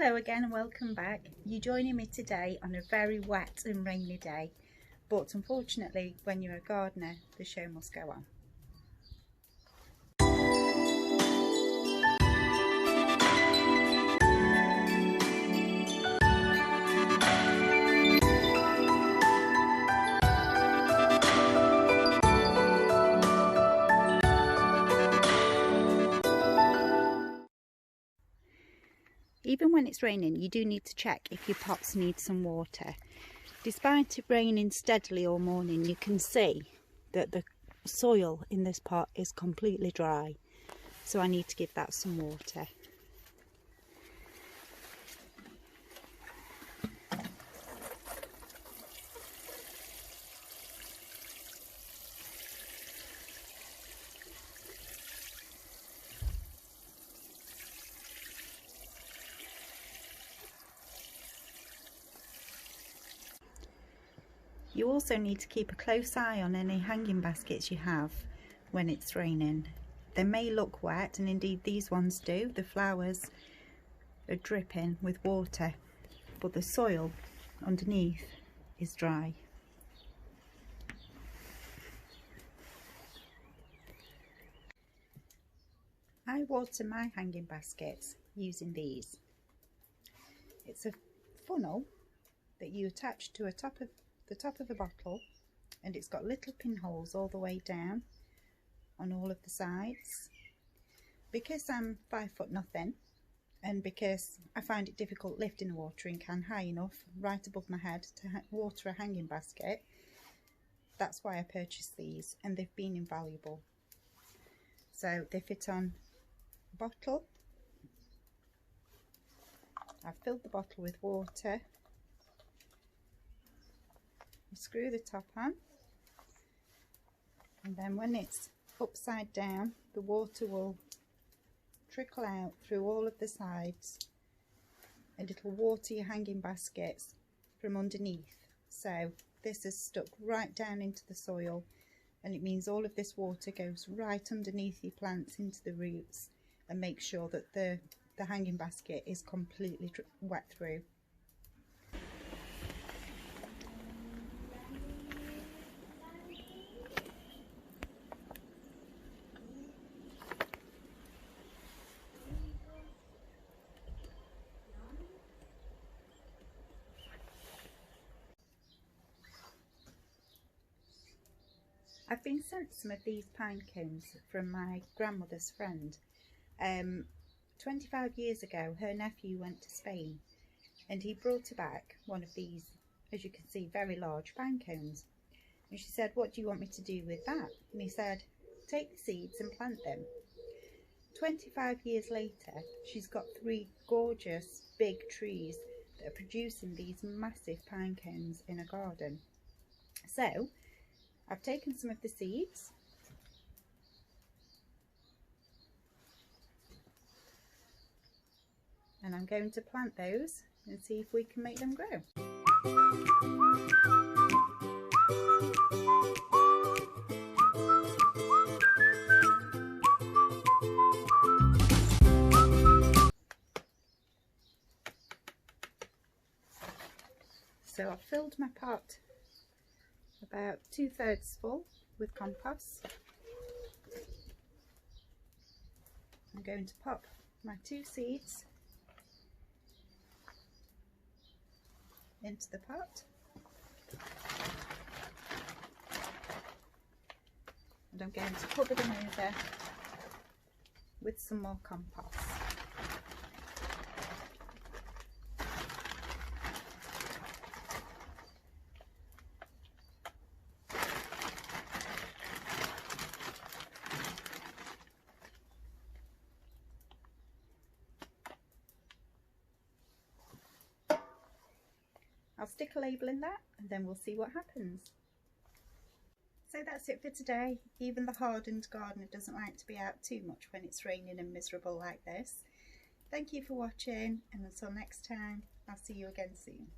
Hello again and welcome back. You're joining me today on a very wet and rainy day, but unfortunately when you're a gardener the show must go on. Even when it's raining, you do need to check if your pots need some water. Despite it raining steadily all morning, you can see that the soil in this pot is completely dry. So I need to give that some water. You also need to keep a close eye on any hanging baskets you have when it's raining. They may look wet, and indeed these ones do. The flowers are dripping with water, but the soil underneath is dry. I water my hanging baskets using these. It's a funnel that you attach to the top of a bottle, and it's got little pinholes all the way down on all of the sides. Because I'm 5 foot nothing, and because I find it difficult lifting a watering can high enough right above my head to water a hanging basket, that's why I purchased these, and they've been invaluable. So they fit on a bottle. I've filled the bottle with water. You screw the top on, and then when it's upside down, the water will trickle out through all of the sides, and it'll water your hanging baskets from underneath. So this is stuck right down into the soil, and it means all of this water goes right underneath your plants into the roots and makes sure that the hanging basket is completely wet through. I've been sent some of these pine cones from my grandmother's friend. 25 years ago her nephew went to Spain and he brought her back one of these, as you can see, very large pine cones. And she said, "What do you want me to do with that?" And he said, "Take the seeds and plant them." 25 years later she's got 3 gorgeous big trees that are producing these massive pine cones in a garden. So I've taken some of the seeds and I'm going to plant those and see if we can make them grow. So I've filled my pot about 2/3 full with compost. I'm going to pop my 2 seeds into the pot, and I'm going to cover them over with some more compost. I'll stick a label in that and then we'll see what happens. So that's it for today. Even the hardened gardener doesn't like to be out too much when it's raining and miserable like this. Thank you for watching, and until next time, I'll see you again soon.